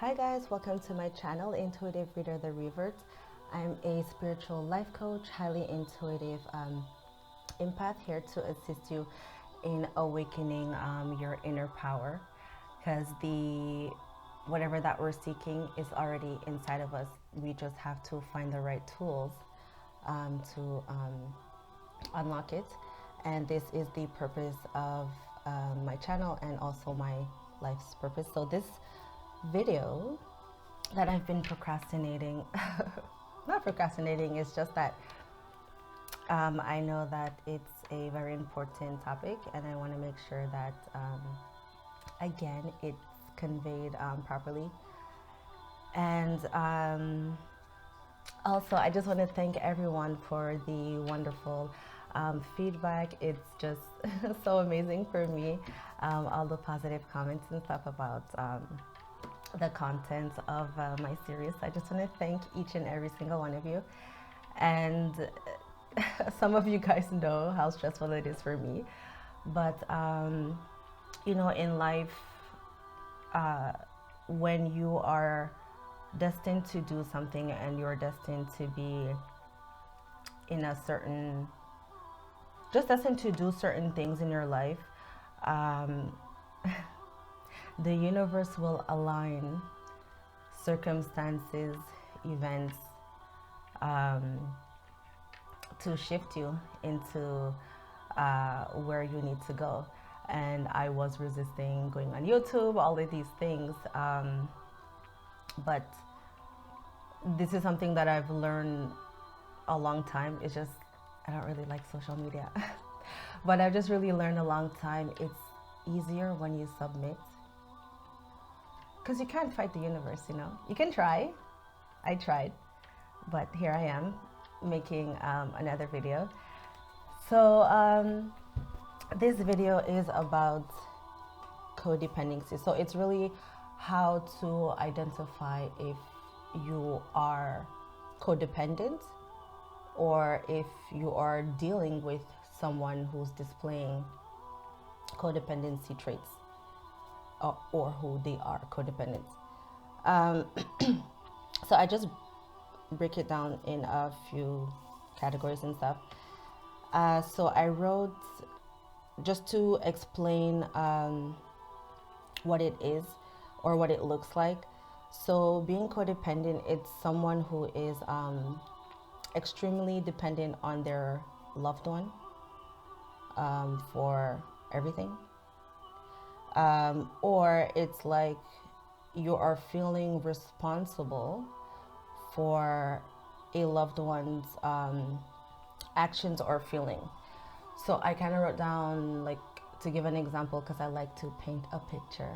Hi guys, welcome to my channel, Intuitive Reader the Revert. I'm a spiritual life coach, highly intuitive empath, here to assist you in awakening your inner power, because whatever that we're seeking is already inside of us. We just have to find the right tools to unlock it. And this is the purpose of my channel and also my life's purpose. So this video that I've been procrastinating, not procrastinating, it's just that I know that it's a very important topic and I want to make sure that again it's conveyed properly. And also I just want to thank everyone for the wonderful feedback. It's just so amazing for me, all the positive comments and stuff about the content of my series. I just want to thank each and every single one of you. And some of you guys know how stressful it is for me, but you know, in life, when you are destined to do something and you're destined to be in a certain, just destined to do certain things in your life, the universe will align circumstances, events, to shift you into where you need to go. And I was resisting going on YouTube, all of these things, but this is something that I've learned a long time. It's just, I don't really like social media, but I've just really learned a long time. It's easier when you submit, because you can't fight the universe, you know. You can try. I tried, but here I am making another video. So this video is about codependency. So it's really how to identify if you are codependent or if you are dealing with someone who's displaying codependency traits, or who they are codependent. So I just break it down in a few categories and stuff. So I wrote just to explain what it is or what it looks like. So being codependent, it's someone who is extremely dependent on their loved one for everything. Or it's like you are feeling responsible for a loved one's actions or feeling. So I kind of wrote down, like, to give an example, because I like to paint a picture,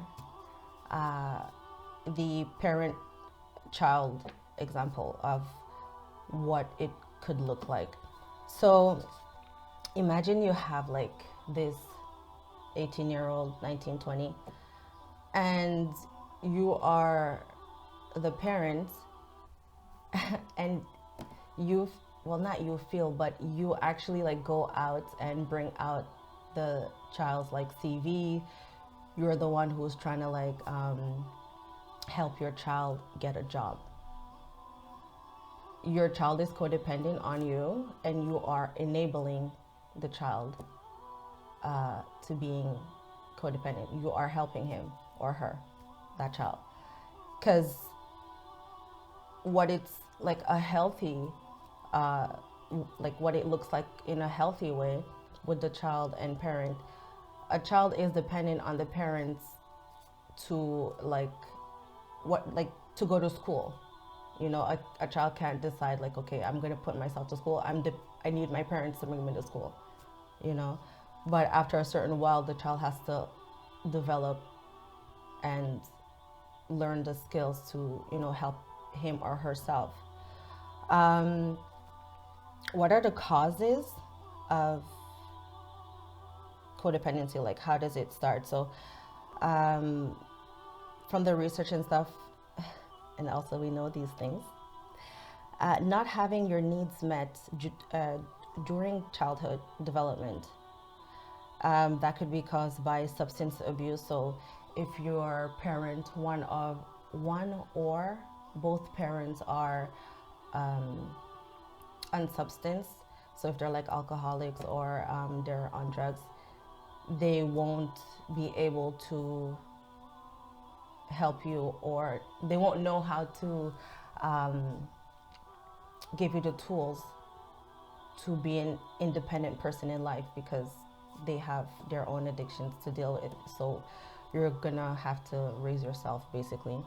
the parent-child example of what it could look like. So imagine you have like this 18-year-old, 19, 20, and you are the parent, and you, well, not you feel, but you actually like go out and bring out the child's like CV. You're the one who's trying to like help your child get a job. Your child is codependent on you, and you are enabling the child to being codependent. You are helping him or her, that child. Because what it's like a healthy, like what it looks like in a healthy way with the child and parent, a child is dependent on the parents to like, to go to school. You know, a child can't decide like, okay, I'm going to put myself to school. I need my parents to bring me to school, you know. But after a certain while, the child has to develop and learn the skills to, you know, help him or herself. What are the causes of codependency? Like, how does it start? So from the research and stuff, and also we know these things, not having your needs met during childhood development, that could be caused by substance abuse. So if your parent, one of one or both parents are on substance, so if they're like alcoholics or they're on drugs, they won't be able to help you, or they won't know how to give you the tools to be an independent person in life, because they have their own addictions to deal with. So you're gonna have to raise yourself basically.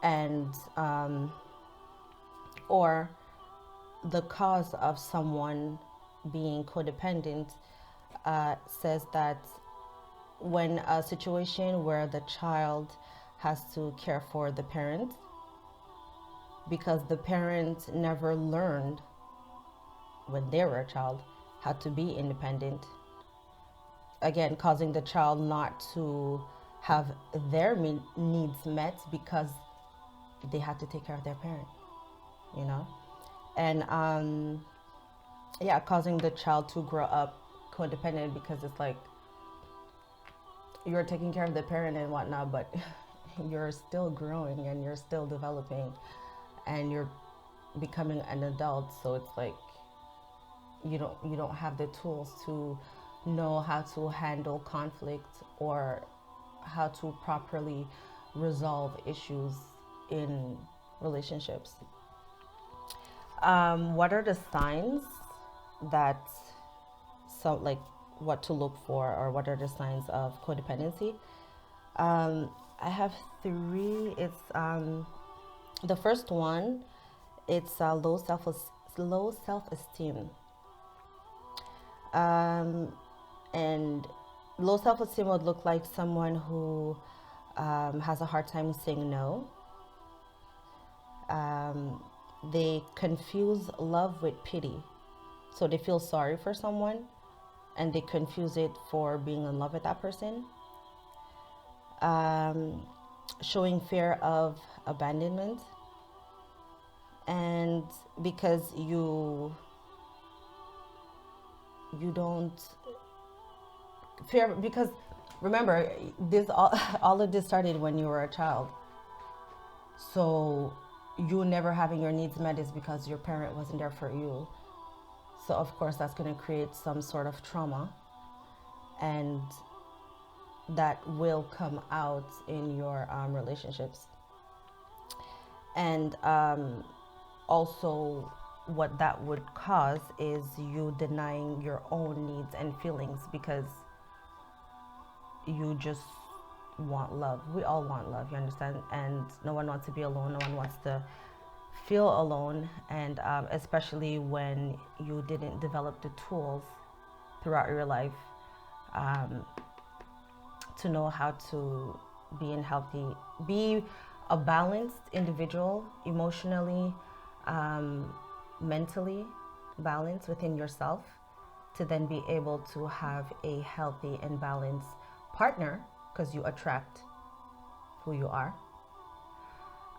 And or the cause of someone being codependent says that when a situation where the child has to care for the parent because the parent never learned when they were a child how to be independent, again causing the child not to have their needs met because they had to take care of their parent, you know. And yeah, causing the child to grow up codependent, because it's like you're taking care of the parent and whatnot, but you're still growing and you're still developing and you're becoming an adult. So it's like you don't have the tools to know how to handle conflict or how to properly resolve issues in relationships. What are the signs that, so like what to look for, or what are the signs of codependency? I have three. It's the first one. It's low self-esteem. And low self-esteem would look like someone who has a hard time saying no. They confuse love with pity. So they feel sorry for someone and they confuse it for being in love with that person. Showing fear of abandonment. And because you don't fear, because remember, this all of this started when you were a child. So you never having your needs met is because your parent wasn't there for you. So of course that's going to create some sort of trauma, and that will come out in your relationships. And also what that would cause is you denying your own needs and feelings, because you just want love. We all want love, you understand? And no one wants to be alone. No one wants to feel alone. And especially when you didn't develop the tools throughout your life to know how to be a balanced individual, emotionally, mentally balanced within yourself, to then be able to have a healthy and balanced partner, because you attract who you are.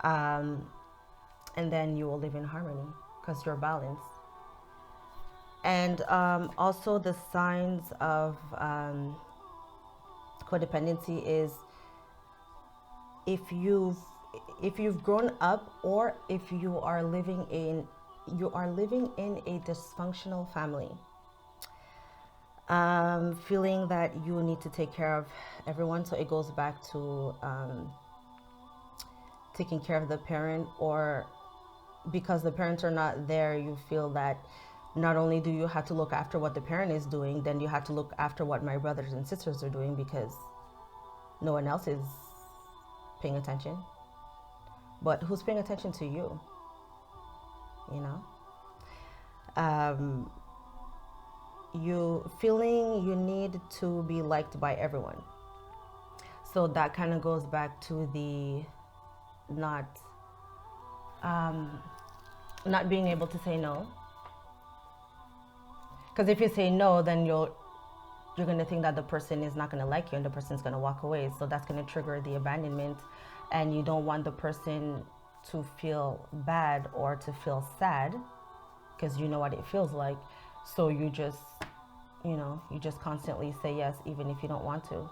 And then you will live in harmony because you're balanced. And also the signs of codependency is if you've grown up, or if you are living in a dysfunctional family, feeling that you need to take care of everyone. So it goes back to taking care of the parent, or because the parents are not there, you feel that not only do you have to look after what the parent is doing, then you have to look after what my brothers and sisters are doing, because no one else is paying attention. But who's paying attention to you? You know? You feeling you need to be liked by everyone. So that kind of goes back to the not being able to say no. Because if you say no, then you're going to think that the person is not going to like you and the person's going to walk away. So that's going to trigger the abandonment, and you don't want the person to feel bad or to feel sad, because you know what it feels like. So you just constantly say yes, even if you don't want to.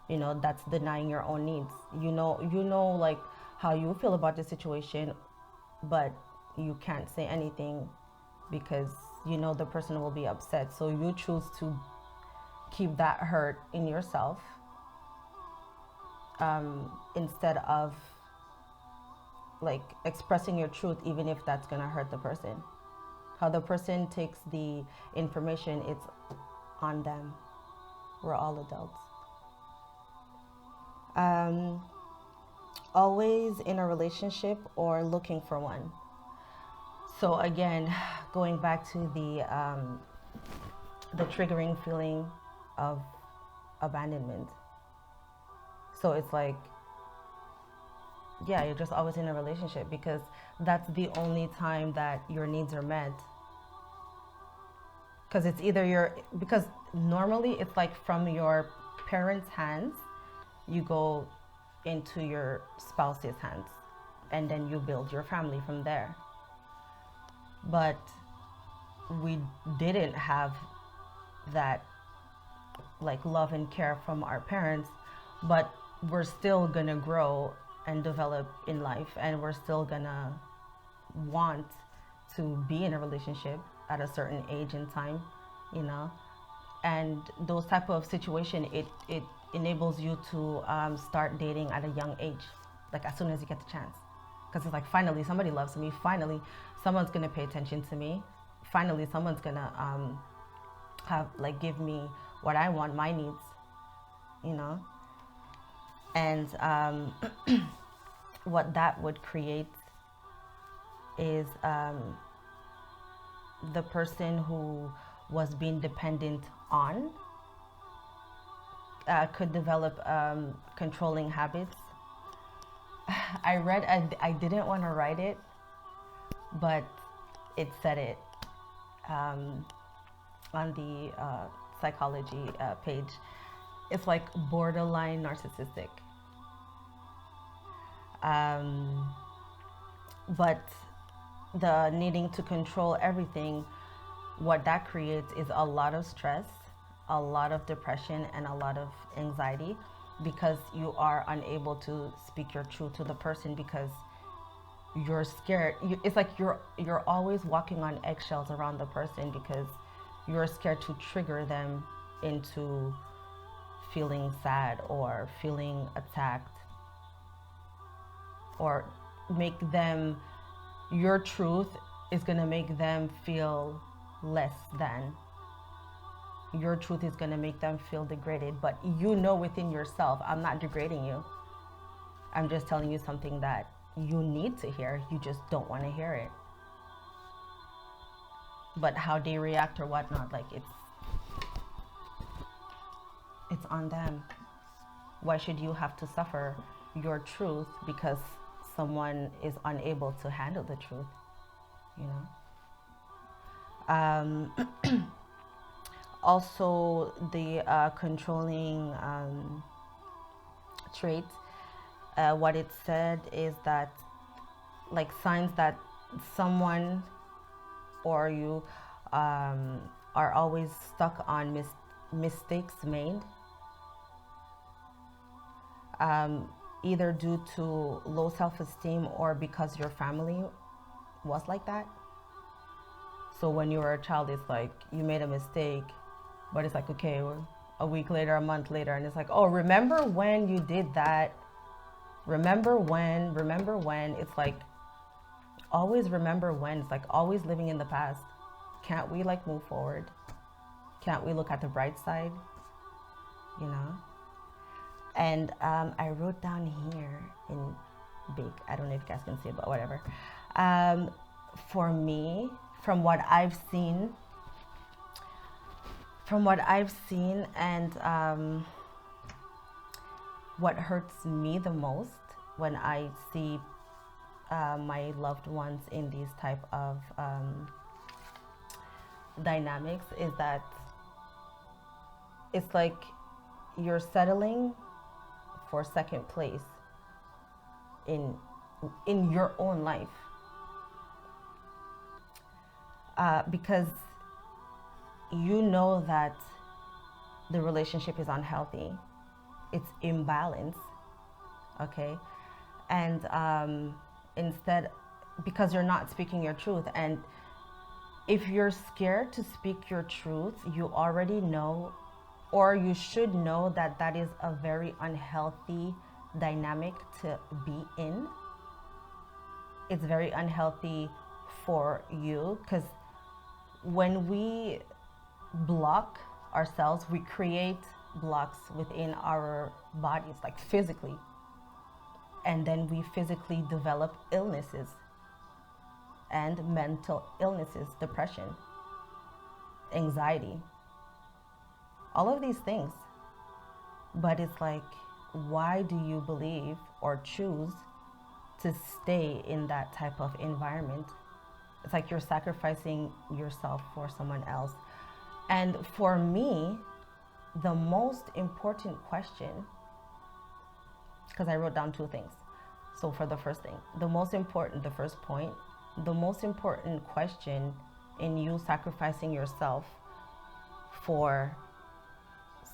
You know, that's denying your own needs. You know like how you feel about the situation, but you can't say anything because you know the person will be upset. So you choose to keep that hurt in yourself, instead of like expressing your truth, even if that's gonna hurt the person. How the person takes the information, it's on them. We're all adults. Always in a relationship or looking for one. So again, going back to the triggering feeling of abandonment. So it's like, yeah, you're just always in a relationship because that's the only time that your needs are met. Because it's either because normally it's like from your parents' hands, you go into your spouse's hands, and then you build your family from there. But we didn't have that like love and care from our parents, but we're still gonna grow and develop in life, and we're still gonna want to be in a relationship at a certain age and time, you know. And those type of situation, it enables you to start dating at a young age, like as soon as you get the chance, because it's like, finally somebody loves me, finally someone's gonna pay attention to me, finally someone's gonna have like give me what I want, my needs, you know. And what that would create is the person who was being dependent on could develop controlling habits. I read, I didn't want to write it, but it said it on the psychology page. It's like borderline narcissistic. But the needing to control everything, what that creates is a lot of stress, a lot of depression, and a lot of anxiety, because you are unable to speak your truth to the person because you're scared. It's like you're always walking on eggshells around the person because you're scared to trigger them into feeling sad or feeling attacked, or make them, your truth is going to make them feel less than. Your truth is going to make them feel degraded, but you know within yourself, I'm not degrading you. I'm just telling you something that you need to hear. You just don't want to hear it. But how they react or whatnot, like it's on them. Why should you have to suffer your truth because someone is unable to handle the truth, you know? Also, the controlling trait, what it said is that, like, signs that someone or you are always stuck on mistakes made, either due to low self-esteem or because your family was like that. So when you were a child, it's like you made a mistake, but it's like, okay, a week later, a month later, and it's like, oh, remember when you did that? Remember when? It's like, always remember when. It's like always living in the past. Can't we like move forward? Can't we look at the bright side? You know? And I wrote down here in big, I don't know if you guys can see it, but whatever. For me, from what I've seen, and what hurts me the most when I see my loved ones in these type of dynamics is that it's like you're settling for second place in your own life, because you know that the relationship is unhealthy, it's imbalance, okay? And instead, because you're not speaking your truth, and if you're scared to speak your truth, you already know, or you should know, that that is a very unhealthy dynamic to be in. It's very unhealthy for you, because when we block ourselves, we create blocks within our bodies, like physically, and then we physically develop illnesses and mental illnesses, depression, anxiety, all of these things. But it's like, why do you believe or choose to stay in that type of environment? It's like you're sacrificing yourself for someone else. And for me, the most important question, because I wrote down two things. So for the first thing, the first point, the most important question in you sacrificing yourself for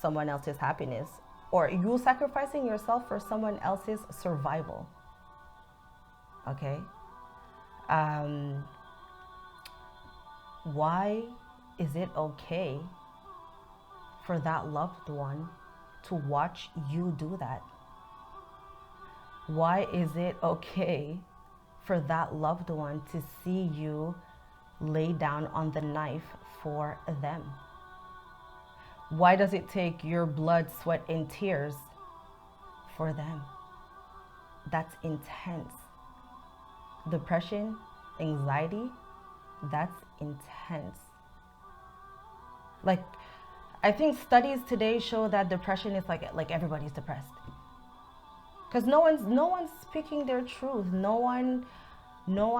someone else's happiness, or you sacrificing yourself for someone else's survival, okay? Why is it okay for that loved one to watch you do that? Why is it okay for that loved one to see you lay down on the knife for them? Why does it take your blood, sweat, and tears for them? That's intense. Depression, anxiety, that's intense. Like, I think studies today show that depression is like everybody's depressed. Because no one's speaking their truth. No one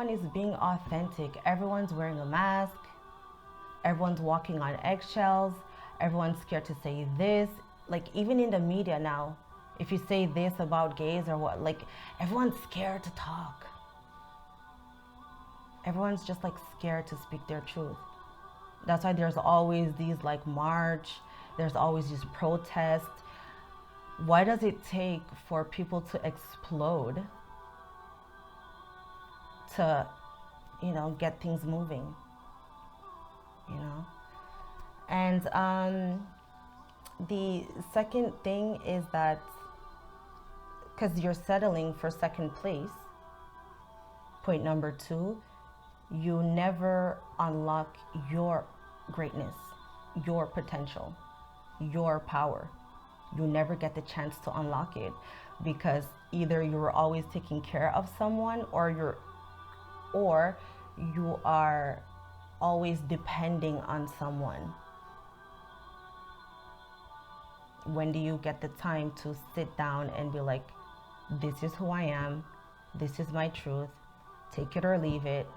is being authentic. Everyone's wearing a mask. Everyone's walking on eggshells. Everyone's scared to say this. Like, even in the media now, if you say this about gays or what, like, everyone's scared to talk. Everyone's just like scared to speak their truth. That's why there's always these like march. There's always these protests. Why does it take for people to explode to, get things moving, And the second thing is that because you're settling for second place, point number 2, you never unlock your greatness, your potential, your power. You never get the chance to unlock it, because either you're always taking care of someone, or you are always depending on someone. When do you get the time to sit down and be like, this is who I am, this is my truth, take it or leave it,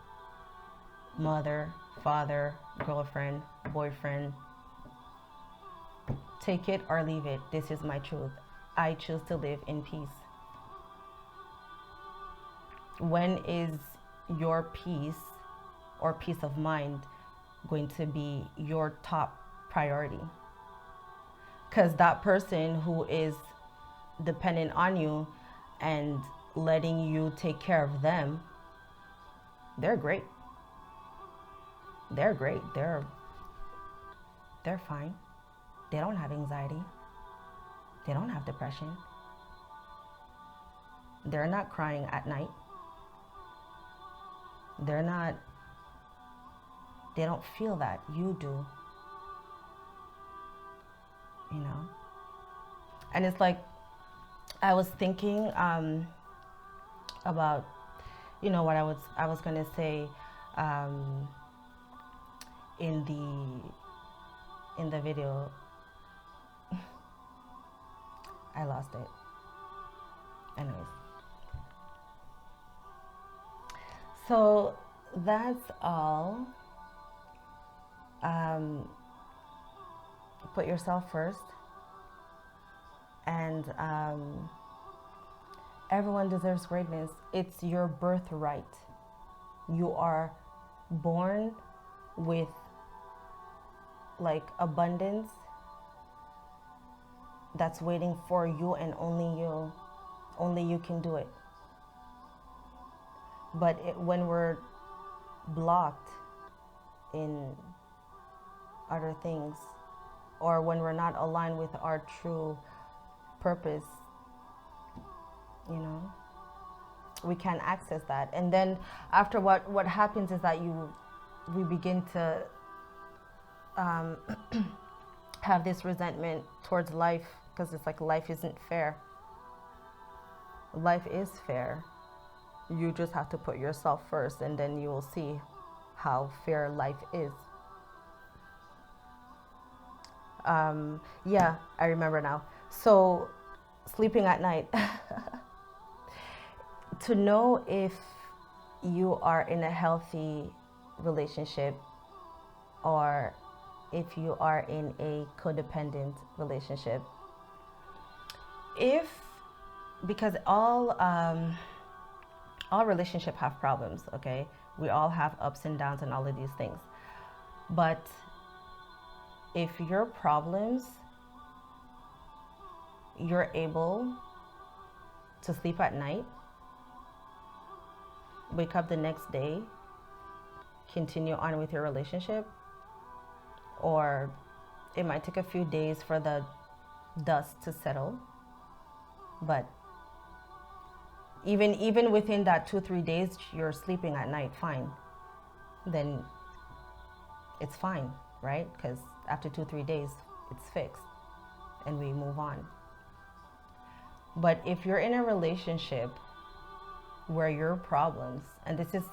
mother, father, girlfriend, boyfriend, take it or leave it, this is my truth, I choose to live in peace. When is your peace or peace of mind going to be your top priority? Because that person who is dependent on you and letting you take care of them, they're great. They're great. They're fine. They don't have anxiety. They don't have depression. They're not crying at night. They don't feel that. You do. And it's like, I was thinking about, what I was gonna say in the video. I lost it. Anyways. So that's all. Put yourself first. And everyone deserves greatness. It's your birthright. You are born with like abundance. that's waiting for you, and only you can do it. But when we're blocked in other things, or when we're not aligned with our true purpose, we can't access that. And then after, what happens is that we begin to have this resentment towards life, because it's like life isn't fair. Life is fair. You just have to put yourself first, and then you will see how fair life is. Yeah, I remember now. So, sleeping at night. To know if you are in a healthy relationship, or if you are in a codependent relationship. Because all relationships have problems, okay? We all have ups and downs and all of these things. But if your problems, you're able to sleep at night, wake up the next day, continue on with your relationship, or it might take a few days for the dust to settle, but even within that 2-3 days you're sleeping at night fine, then it's fine, right? Because after 2-3 days it's fixed and we move on. But if you're in a relationship where your problems, and this is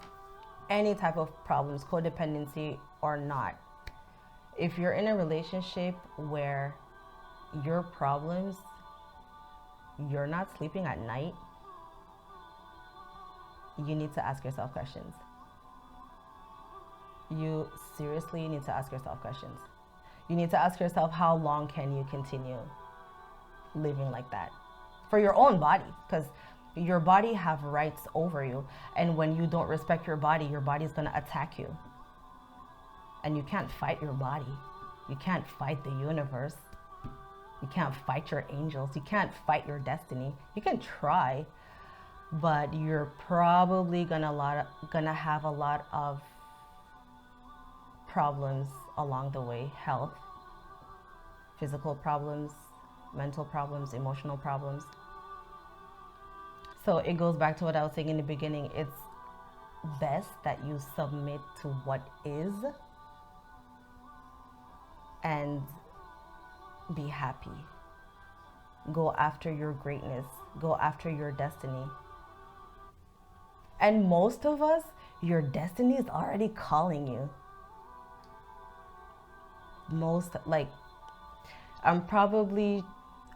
any type of problems, codependency or not, if you're in a relationship where your problems, you're not sleeping at night, you need to ask yourself questions. You seriously need to ask yourself questions. You need to ask yourself, how long can you continue living like that? For your own body, because your body have rights over you. And when you don't respect your body's going to attack you. And you can't fight your body. You can't fight the universe. You can't fight your angels. You can't fight your destiny. You can try, but you're probably gonna have a lot of problems along the way. Health, physical problems, mental problems, emotional problems. So it goes back to what I was saying in the beginning. It's best that you submit to what is and be happy. Go after your greatness. Go after your destiny. And most of us, your destiny is already calling you.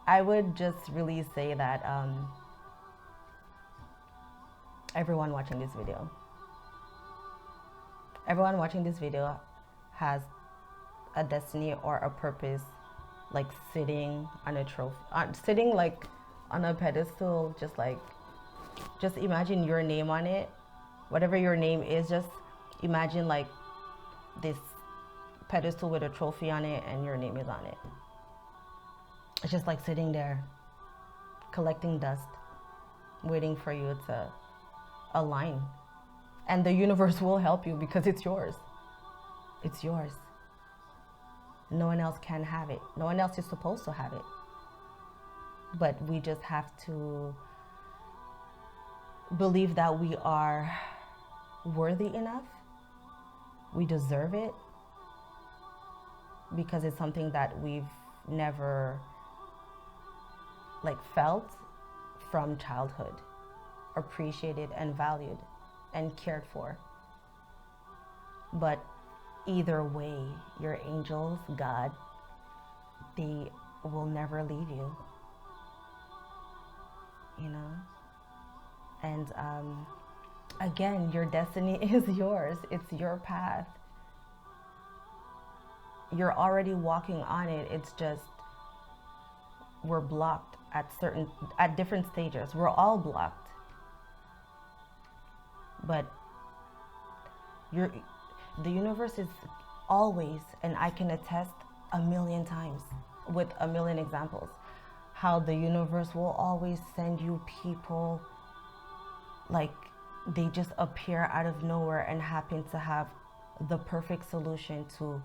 I would just really say that everyone watching this video has a destiny or a purpose, like sitting on a trophy, sitting like on a pedestal, just imagine your name on it. Whatever your name is, just imagine like this pedestal with a trophy on it and your name is on it. It's just like sitting there collecting dust, waiting for you to align. And the universe will help you because it's yours. It's yours. No one else can have it. No one else is supposed to have it. But we just have to believe that we are worthy enough. We deserve it, because it's something that we've never felt from childhood, appreciated and valued and cared for. But either way, your angels, God, they will never leave you, And again, your destiny is yours. It's your path. You're already walking on it. It's just we're blocked at different stages. We're all blocked. But the universe is always, and I can attest 1,000,000 times with 1,000,000 examples, how the universe will always send you people, like they just appear out of nowhere and happen to have the perfect solution to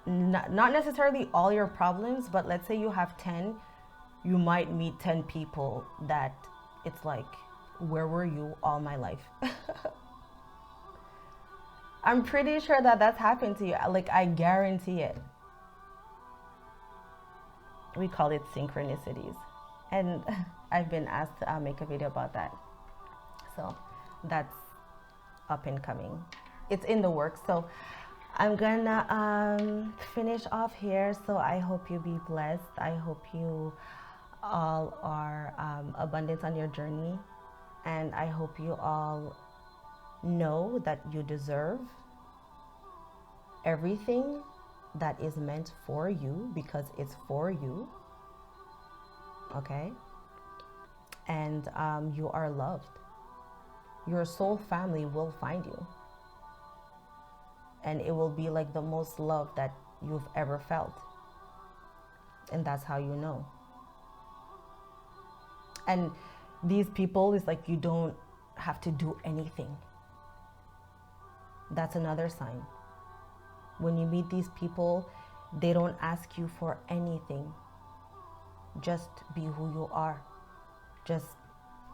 not necessarily all your problems, but let's say you have 10, you might meet 10 people that it's like, where were you all my life? I'm pretty sure that that's happened to you. Like, I guarantee it. We call it synchronicities. And I've been asked to make a video about that. So that's up and coming. It's in the works. So I'm gonna finish off here. So I hope you be blessed. I hope you all are abundant on your journey. And I hope you all know that you deserve everything that is meant for you, because it's for you. Okay? And you are loved. Your soul family will find you. And it will be like the most love that you've ever felt. And that's how you know. And these people, it's like you don't have to do anything. That's another sign. When you meet these people, they don't ask you for anything. Just be who you are. Just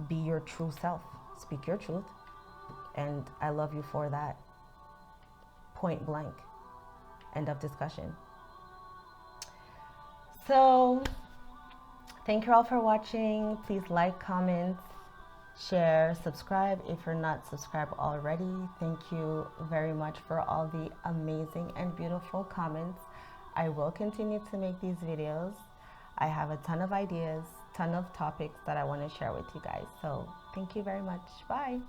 be your true self. Speak your truth. And I love you for that. Point blank. End of discussion. So, thank you all for watching. Please like, comment, share, subscribe if you're not subscribed already. Thank you very much for all the amazing and beautiful comments. I will continue to make these videos. I have a ton of ideas, ton of topics that I want to share with you guys. So thank you very much. Bye.